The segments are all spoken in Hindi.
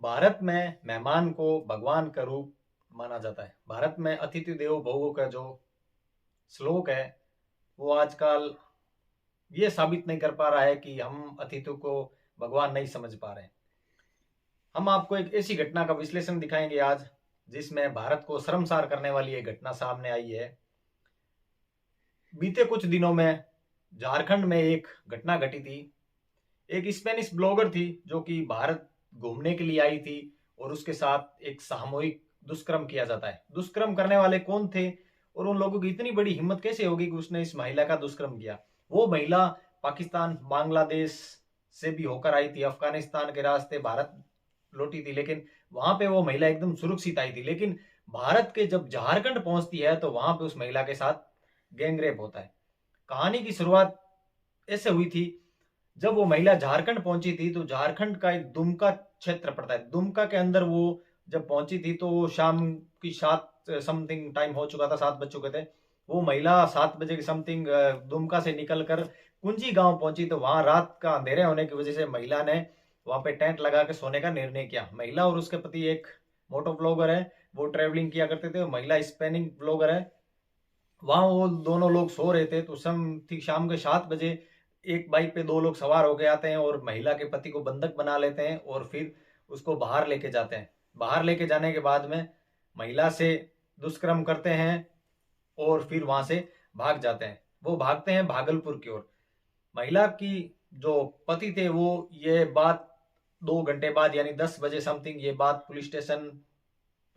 भारत में मेहमान को भगवान का रूप माना जाता है। भारत में अतिथि देवो भव का जो श्लोक है वो आजकल ये साबित नहीं कर पा रहा है कि हम अतिथि को भगवान नहीं समझ पा रहे हैं। हम आपको एक ऐसी घटना का विश्लेषण दिखाएंगे आज जिसमें भारत को शर्मसार करने वाली एक घटना सामने आई है। बीते कुछ दिनों में झारखंड में एक घटना घटी थी। एक स्पेनिश ब्लॉगर थी जो कि भारत घूमने के लिए आई थी और उसके साथ एक सामूहिक दुष्कर्म किया जाता है। दुष्कर्म करने वाले कौन थे और उन लोगों की इतनी बड़ी हिम्मत कैसे होगी कि उसने इस महिला का दुष्कर्म किया। वो महिला पाकिस्तान बांग्लादेश से भी होकर आई थी, अफगानिस्तान के रास्ते भारत लौटी थी, लेकिन वहां पे वो महिला एकदम सुरक्षित आई थी। लेकिन भारत के जब झारखंड पहुंचती है तो वहां पे उस महिला के साथ गैंगरेप होता है। कहानी की शुरुआत ऐसे हुई थी। जब वो महिला झारखंड पहुंची थी तो झारखंड का एक दुमका क्षेत्र पड़ता है। दुमका के अंदर वो जब पहुंची थी तो वो शाम की 7 समथिंग टाइम हो चुका था, 7 बज चुके थे। वो महिला 7 बजे की समथिंग दुमका से निकलकर कुंजी गांव पहुंची तो वहां रात का अंधेरे होने की वजह से महिला ने वहां पे टेंट लगा के सोने का निर्णय किया। महिला और उसके पति एक मोटो ब्लॉगर है, वो ट्रेवलिंग किया करते थे। महिला स्पेनिंग ब्लॉगर है। वहां वो दोनों लोग सो रहे थे तो शाम के 7 बजे एक बाइक पे दो लोग सवार होके आते हैं और महिला के पति को बंधक बना लेते हैं और फिर उसको बाहर लेके जाते हैं। बाहर लेके जाने के बाद में महिला से दुष्कर्म करते हैं और फिर वहां से भाग जाते हैं। वो भागते हैं भागलपुर की ओर। महिला की जो पति थे वो ये बात 2 घंटे बाद यानी 10 बजे समथिंग ये बात पुलिस स्टेशन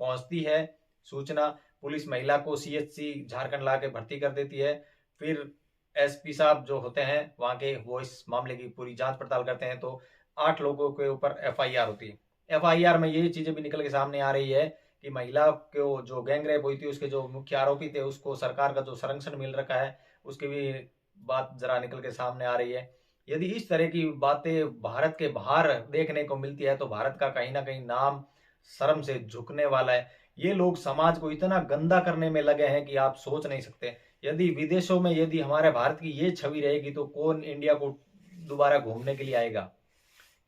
पहुंचती है। सूचना पुलिस महिला को सीएचसी झारखंड ला के भर्ती कर देती है। फिर एसपी साहब जो होते हैं वहां के वो इस मामले की पूरी जांच पड़ताल करते हैं तो 8 लोगों के ऊपर एफआईआर होती है। एफआईआर में ये चीजें भी निकल के सामने आ रही है कि महिला को जो गैंगरेप हुई थी उसके जो मुख्य आरोपी थे उसको सरकार का जो संरक्षण मिल रखा है उसकी भी बात जरा निकल के सामने आ रही है। यदि इस तरह की बातें भारत के बाहर देखने को मिलती है तो भारत का कहीं ना कहीं नाम शर्म से झुकने वाला है। ये लोग समाज को इतना गंदा करने में लगे हैं कि आप सोच नहीं सकते। यदि विदेशों में यदि हमारे भारत की ये छवि रहेगी तो कौन इंडिया को दोबारा घूमने के लिए आएगा।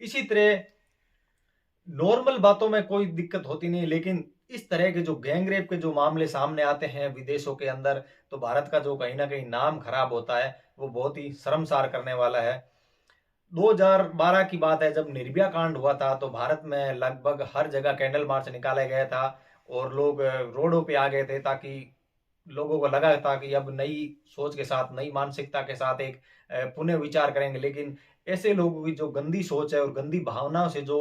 इसी तरह नॉर्मल बातों में कोई दिक्कत होती नहीं, लेकिन इस तरह के जो गैंगरेप के जो मामले सामने आते हैं विदेशों के अंदर तो भारत का जो कहीं ना कहीं नाम खराब होता है वो बहुत ही शर्मसार करने वाला है। 2012 की बात है जब निर्भया कांड हुआ था तो भारत में लगभग हर जगह कैंडल मार्च निकाला गया था और लोग रोडों पे आ गए थे ताकि लोगों को लगा था कि अब नई सोच के साथ नई मानसिकता के साथ एक पुनः विचार करेंगे। लेकिन ऐसे लोगों की जो गंदी सोच है और गंदी भावनाओं से जो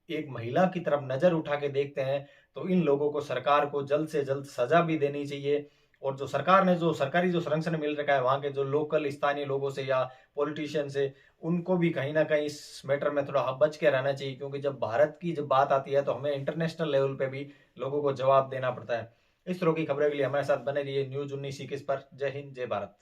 एक महिला की तरफ नजर उठा के देखते हैं तो इन लोगों को सरकार को जल्द से जल्द सजा भी देनी चाहिए। और जो सरकार ने जो सरकारी जो संरक्षण मिल रखा है वहां के जो लोकल स्थानीय लोगों से या पॉलिटिशियन से उनको भी कहीं ना कहीं इस मैटर में थोड़ा बच के रहना चाहिए, क्योंकि जब भारत की जब बात आती है तो हमें इंटरनेशनल लेवल पे भी लोगों को जवाब देना पड़ता है। इस तरह की खबरों के लिए हमारे साथ बने रहिए न्यूज 19 21 पर। जय हिंद, जय भारत।